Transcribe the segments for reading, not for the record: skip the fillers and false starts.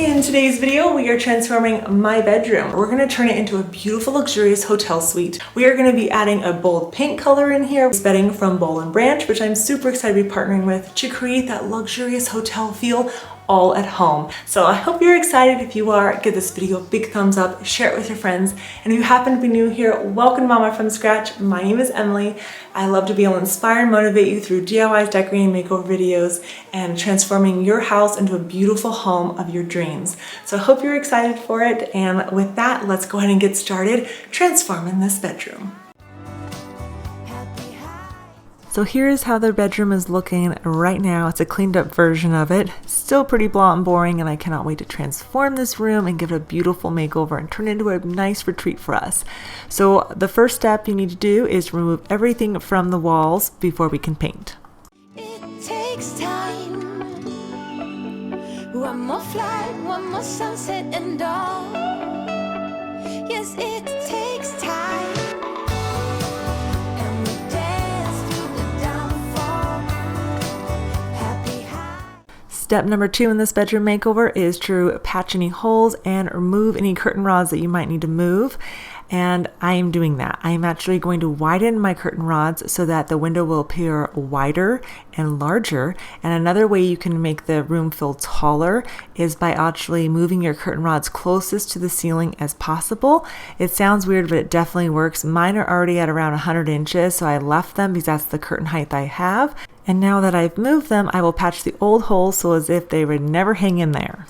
In today's video, we are transforming my bedroom. We're gonna turn it into a beautiful, luxurious hotel suite. We are gonna be adding a bold pink color in here, bedding from Boll Branch, which I'm super excited to be partnering with to create that luxurious hotel feel all at home. So I hope you're excited. If you are, give this video a big thumbs up, share it with your friends. And if you happen to be new here, welcome to Mama from Scratch. My name is Emily. I love to be able to inspire and motivate you through DIYs, decorating, makeover videos, and transforming your house into a beautiful home of your dreams. So I hope you're excited for it. And with that, let's go ahead and get started transforming this bedroom. So here's how the bedroom is looking right now. It's a cleaned up version of it. Still pretty blah and boring, and I cannot wait to transform this room and give it a beautiful makeover and turn it into a nice retreat for us. So the first step you need to do is remove everything from the walls before we can paint. It takes time. One more flight, one more sunset and dawn. Yes, it takes time. Step number 2 in this bedroom makeover is to patch any holes and remove any curtain rods that you might need to move. And I am doing that. I am actually going to widen my curtain rods so that the window will appear wider and larger. And another way you can make the room feel taller is by actually moving your curtain rods closest to the ceiling as possible. It sounds weird, but it definitely works. Mine are already at around 100 inches, so I left them because that's the curtain height I have. And now that I've moved them, I will patch the old holes so as if they would never hang in there.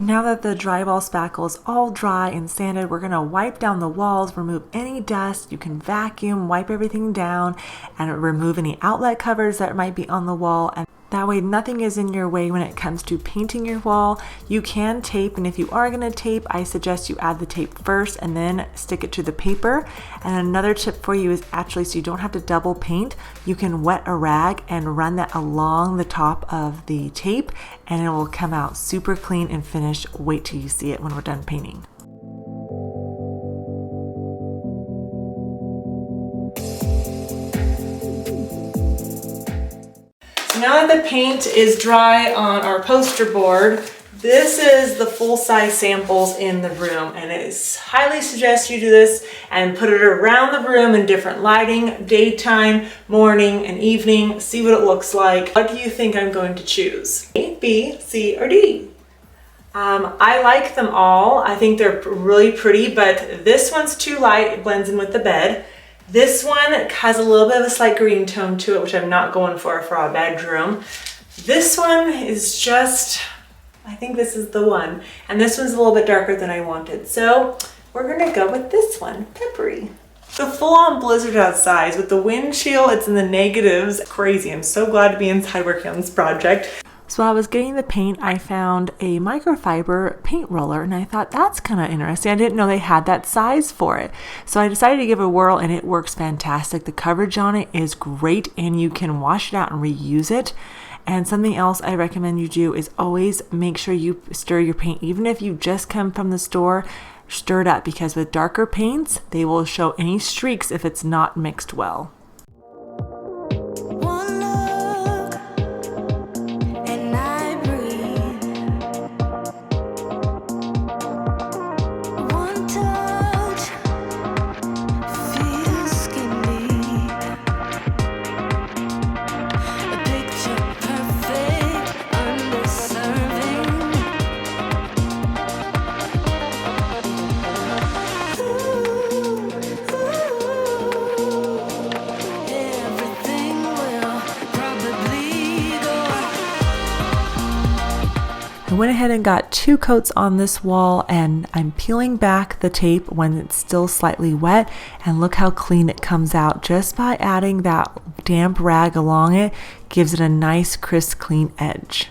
Now that the drywall spackle is all dry and sanded, we're going to wipe down the walls, remove any dust. You can vacuum, wipe everything down, and remove any outlet covers that might be on the wall. And that way nothing is in your way when it comes to painting your wall. You can tape, and if you are going to tape, I suggest you add the tape first and then stick it to the paper. And another tip for you is actually, so you don't have to double paint, you can wet a rag and run that along the top of the tape, and it will come out super clean and finished. Wait till you see it when we're done painting. So now that the paint is dry on our poster board, this is the full-size samples in the room, and I highly suggest you do this and put it around the room in different lighting, daytime, morning, and evening. See what it looks like. What do you think I'm going to choose? A, B, C, or D? I like them all. I think they're really pretty, but this one's too light. It blends in with the bed. This one has a little bit of a slight green tone to it, which I'm not going for a bedroom. This one is just, I think this is the one. And this one's a little bit darker than I wanted. So we're gonna go with this one, peppery. The full-on blizzard outside with the wind chill, it's in the negatives. Crazy, I'm so glad to be inside working on this project. So while I was getting the paint, I found a microfiber paint roller, and I thought that's kind of interesting. I didn't know they had that size for it. So I decided to give it a whirl, and it works fantastic. The coverage on it is great, and you can wash it out and reuse it. And something else I recommend you do is always make sure you stir your paint. Even if you just come from the store, stir it up, because with darker paints, they will show any streaks if it's not mixed well. I went ahead and got 2 coats on this wall, and I'm peeling back the tape when it's still slightly wet, and look how clean it comes out. Just by adding that damp rag along it gives it a nice crisp clean edge.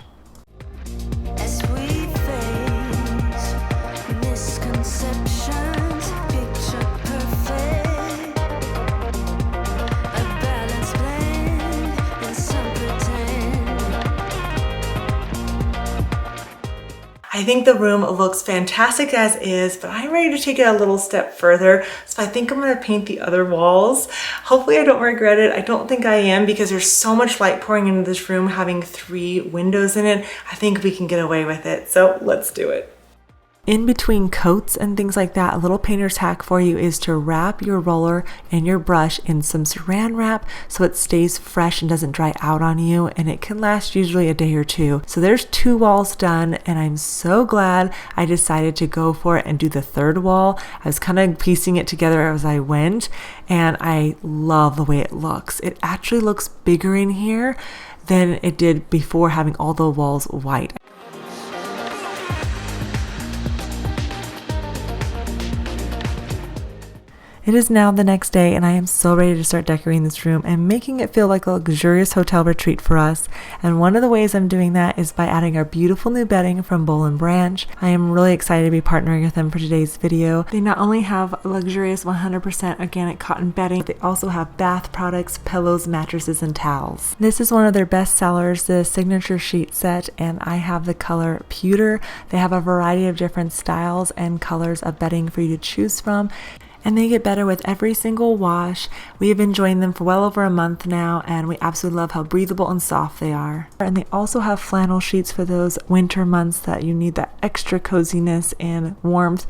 I think the room looks fantastic as is, but I'm ready to take it a little step further. So I think I'm gonna paint the other walls. Hopefully I don't regret it. I don't think I am because there's so much light pouring into this room having 3 windows in it. I think we can get away with it. So let's do it. In between coats and things like that, a little painter's hack for you is to wrap your roller and your brush in some saran wrap so it stays fresh and doesn't dry out on you, and it can last usually a day or 2. So there's 2 walls done, and I'm so glad I decided to go for it and do the 3rd wall. I was kind of piecing it together as I went, and I love the way it looks. It actually looks bigger in here than it did before having all the walls white. It is now the next day, and I am so ready to start decorating this room and making it feel like a luxurious hotel retreat for us. And one of the ways I'm doing that is by adding our beautiful new bedding from Boll Branch. I am really excited to be partnering with them for today's video. They not only have luxurious 100% organic cotton bedding, they also have bath products, pillows, mattresses, and towels. This is one of their best sellers, the signature sheet set, and I have the color pewter. They have a variety of different styles and colors of bedding for you to choose from, and they get better with every single wash. We have been enjoying them for well over a month now, and we absolutely love how breathable and soft they are. And they also have flannel sheets for those winter months that you need that extra coziness and warmth.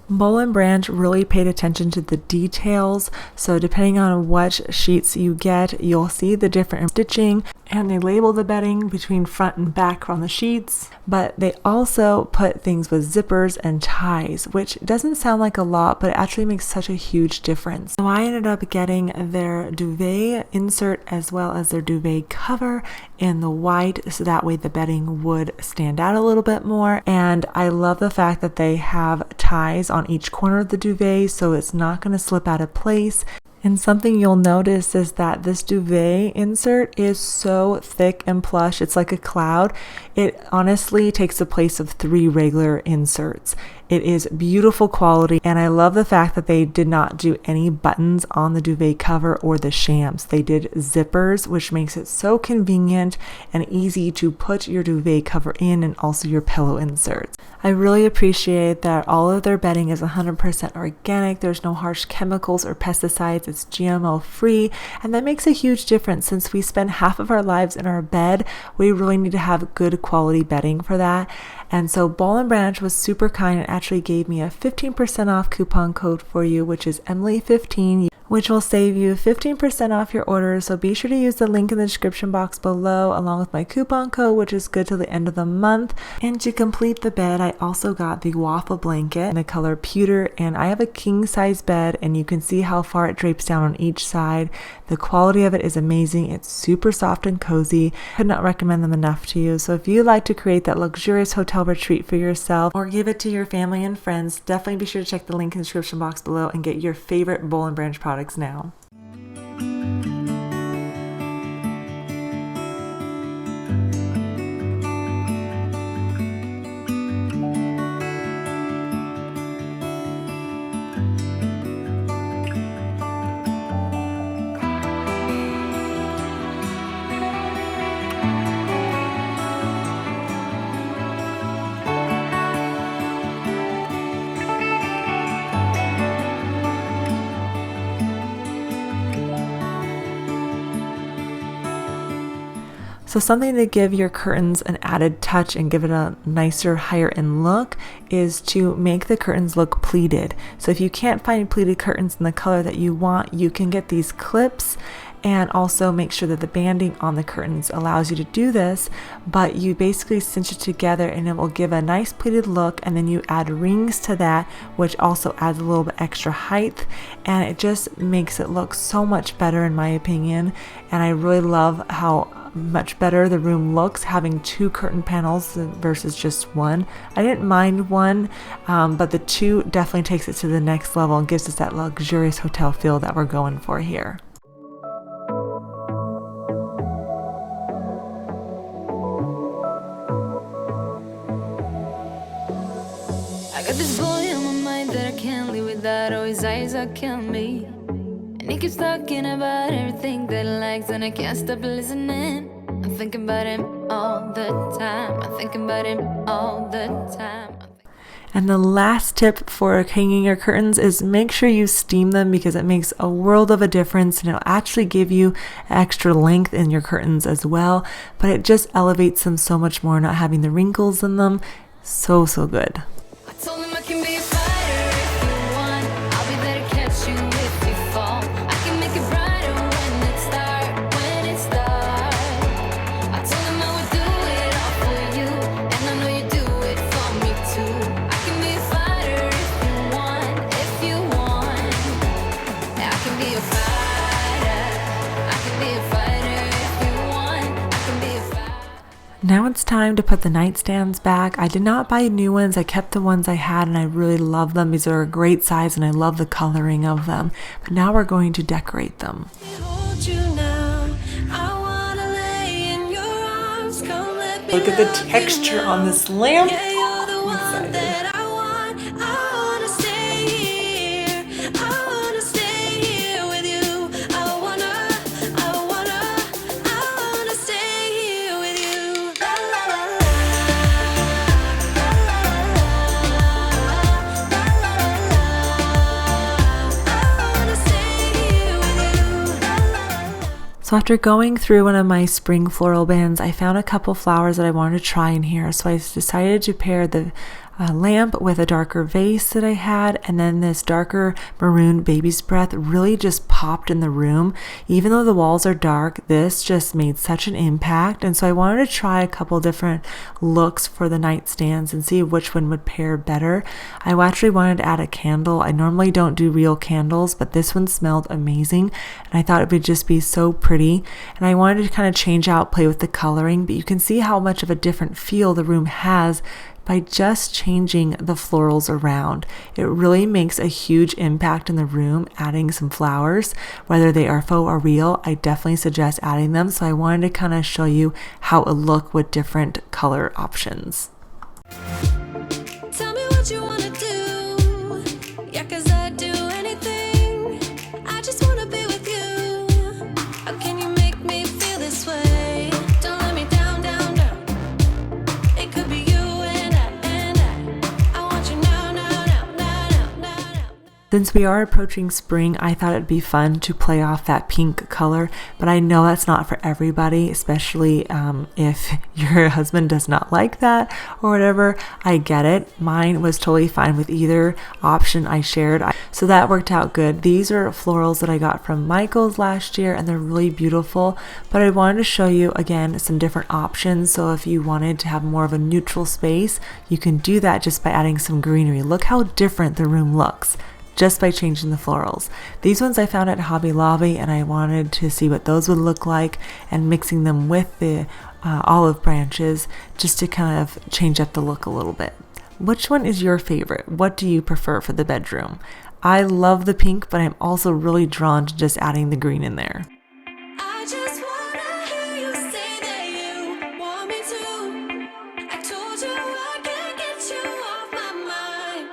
Boll Branch really paid attention to the details, so depending on what sheets you get, you'll see the different stitching, and they label the bedding between front and back on the sheets, but they also put things with zippers and ties, which doesn't sound like a lot, but it actually makes such a huge difference. So I ended up getting their duvet insert as well as their duvet cover in the white, so that way the bedding would stand out a little bit more. And I love the fact that they have ties on each corner of the duvet, so it's not going to slip out of place. And something you'll notice is that this duvet insert is so thick and plush, it's like a cloud. It honestly takes the place of 3 regular inserts. It is beautiful quality, and I love the fact that they did not do any buttons on the duvet cover or the shams. They did zippers, which makes it so convenient and easy to put your duvet cover in and also your pillow inserts. I really appreciate that all of their bedding is 100% organic. There's no harsh chemicals or pesticides. It's GMO free, and that makes a huge difference. Since we spend half of our lives in our bed, we really need to have good quality bedding for that. And so Boll Branch was super kind and actually gave me a 15% off coupon code for you, which is Emily15, which will save you 15% off your order. So be sure to use the link in the description box below along with my coupon code, which is good till the end of the month. And to complete the bed, I also got the waffle blanket in the color pewter, and I have a king size bed, and you can see how far it drapes down on each side. The quality of it is amazing. It's super soft and cozy. Could not recommend them enough to you. So if you like to create that luxurious hotel retreat for yourself or give it to your family and friends, definitely be sure to check the link in the description box below and get your favorite Boll Branch products now. So something to give your curtains an added touch and give it a nicer, higher end look is to make the curtains look pleated. So if you can't find pleated curtains in the color that you want, you can get these clips, and also make sure that the banding on the curtains allows you to do this, but you basically cinch it together and it will give a nice pleated look, and then you add rings to that, which also adds a little bit extra height, and it just makes it look so much better in my opinion. And I really love how much better the room looks having 2 curtain panels versus just 1. I didn't mind 1, but the 2 definitely takes it to the next level and gives us that luxurious hotel feel that we're going for here. I got this boy on my mind that I can't live without. Oh, his eyes are killing me. And he keeps talking about everything that he likes, and I can't stop listening. I'm thinking about him all the time. I think about it all the time. And the last tip for hanging your curtains is make sure you steam them, because it makes a world of a difference, and it'll actually give you extra length in your curtains as well, but it just elevates them so much more, not having the wrinkles in them. So good. I told him I can be a fighter if you want. I'll be there to catch you if you fall. I can make it brighter when it's dark, when it's dark. I told him I would do it all for you, and I know you do it for me too. I can be a fighter if you want. Yeah, I can be a fighter. I can be a fighter if you want. I can be a fighter. Now it's time to put the nightstands back. I did not buy new ones. I kept the ones I had, and I really love them. These are a great size, and I love the coloring of them. But now we're going to decorate them. Look at the texture on this lamp. I'm excited. So after going through one of my spring floral bins, I found a couple flowers that I wanted to try in here. So I decided to pair the lamp with a darker vase that I had, and then this darker maroon baby's breath really just popped in the room. Even though the walls are dark, this just made such an impact. And so I wanted to try a couple different looks for the nightstands and see which one would pair better. I actually wanted to add a candle. I normally don't do real candles, but this one smelled amazing, and I thought it would just be so pretty. And I wanted to kind of change out, play with the coloring, but you can see how much of a different feel the room has by just changing the florals around. It really makes a huge impact in the room. Adding some flowers, whether they are faux or real, I definitely suggest adding them. So I wanted to kind of show you how it would look with different color options. Tell me what you wanna do. Yeah, 'cause I'd do anything. I just wanna be with you. How can you make me feel this way? Don't let me down, down, down. It could be you. Since we are approaching spring, I thought it'd be fun to play off that pink color, but I know that's not for everybody, especially if your husband does not like that or whatever. I get it. Mine was totally fine with either option I shared, so that worked out good. These are florals that I got from Michael's last year, and they're really beautiful, but I wanted to show you again some different options. So if you wanted to have more of a neutral space, you can do that just by adding some greenery. Look how different the room looks just by changing the florals. These ones I found at Hobby Lobby, and I wanted to see what those would look like, and mixing them with the olive branches just to kind of change up the look a little bit. Which one is your favorite? What do you prefer for the bedroom? I love the pink, but I'm also really drawn to just adding the green in there. I just wanna hear you say that you want me to. I told you I can't get you off my mind.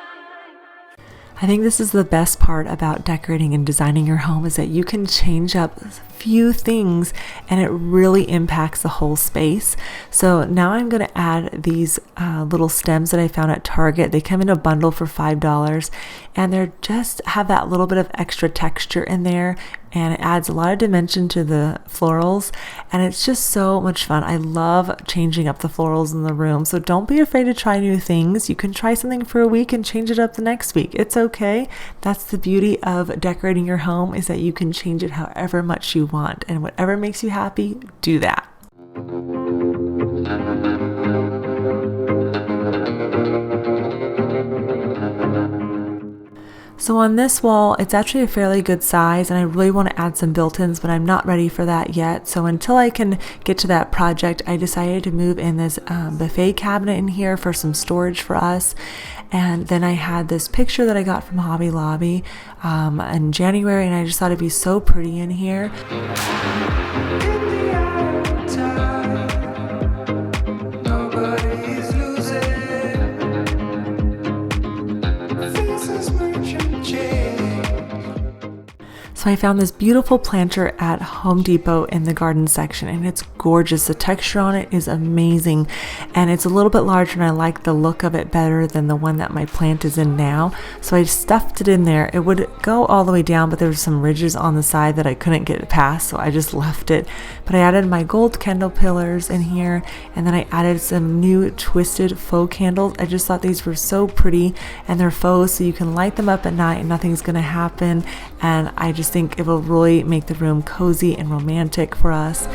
I think this is the best part about decorating and designing your home, is that you can change up a few things and it really impacts the whole space. So now I'm going to add these little stems that I found at Target. They come in a bundle for $5, and they're just have that little bit of extra texture in there, and it adds a lot of dimension to the florals, and it's just so much fun. I love changing up the florals in the room, so don't be afraid to try new things. You can try something for a week and change it up the next week. It's okay. That's the beauty of decorating your home, is that you can change it however much you want, and whatever makes you happy, do that. So on this wall, it's actually a fairly good size, and I really want to add some built-ins, but I'm not ready for that yet. So until I can get to that project, I decided to move in this buffet cabinet in here for some storage for us. And then I had this picture that I got from Hobby Lobby in January, and I just thought it'd be so pretty in here. So I found this beautiful planter at Home Depot in the garden section, and it's gorgeous. The texture on it is amazing, and it's a little bit larger, and I like the look of it better than the one that my plant is in now. So I stuffed it in there. It would go all the way down, but there were some ridges on the side that I couldn't get past, so I just left it. But I added my gold candle pillars in here, and then I added some new twisted faux candles. I just thought these were so pretty, and they're faux, so you can light them up at night and nothing's gonna happen. And I just think it will really make the room cozy and romantic for us.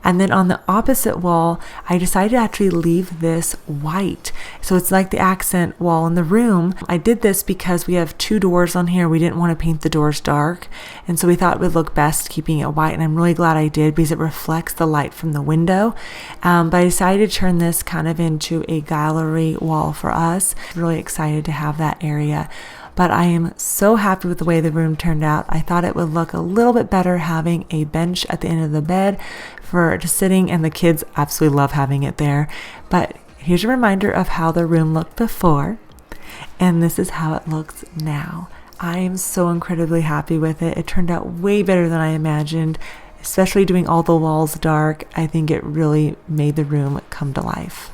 And then on the opposite wall, I decided to actually leave this white. So it's like the accent wall in the room. I did this because we have 2 doors on here. We didn't want to paint the doors dark. And so we thought it would look best keeping it white. And I'm really glad I did because it reflects the light from the window. But I decided to turn this kind of into a gallery wall for us. Really excited to have that area. But I am so happy with the way the room turned out. I thought it would look a little bit better having a bench at the end of the bed for just sitting, and the kids absolutely love having it there. But here's a reminder of how the room looked before, and this is how it looks now. I am so incredibly happy with it. It turned out way better than I imagined, especially doing all the walls dark. I think it really made the room come to life.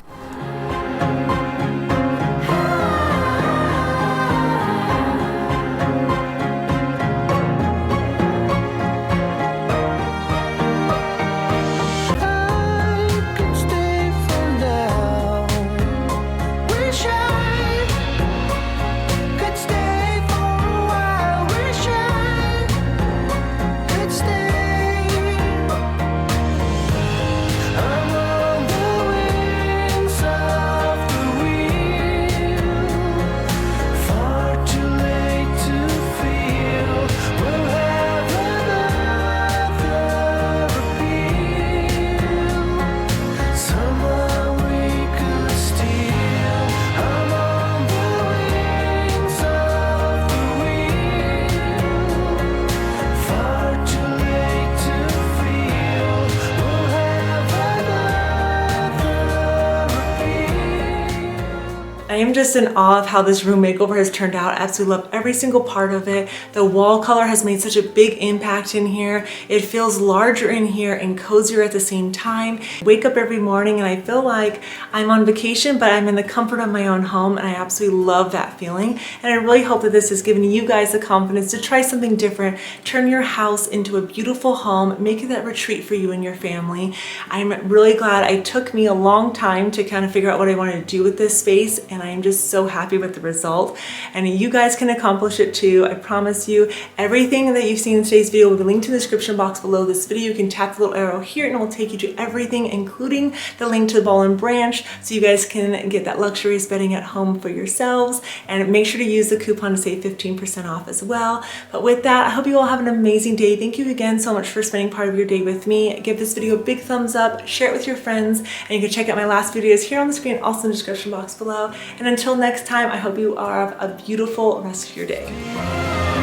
I am just in awe of how this room makeover has turned out. I absolutely love every single part of it. The wall color has made such a big impact in here. It feels larger in here and cozier at the same time. I wake up every morning and I feel like I'm on vacation, but I'm in the comfort of my own home, and I absolutely love that feeling. And I really hope that this has given you guys the confidence to try something different, turn your house into a beautiful home, make it that retreat for you and your family. I'm really glad it took me a long time to kind of figure out what I wanted to do with this space, and I am just so happy with the result. And you guys can accomplish it too. I promise you. Everything that you've seen in today's video will be linked in the description box below this video. You can tap the little arrow here and it will take you to everything, including the link to the Boll Branch, so you guys can get that luxurious bedding at home for yourselves. And make sure to use the coupon to save 15% off as well. But with that, I hope you all have an amazing day. Thank you again so much for spending part of your day with me. Give this video a big thumbs up, share it with your friends, and you can check out my last videos here on the screen, also in the description box below. And until next time, I hope you have a beautiful rest of your day.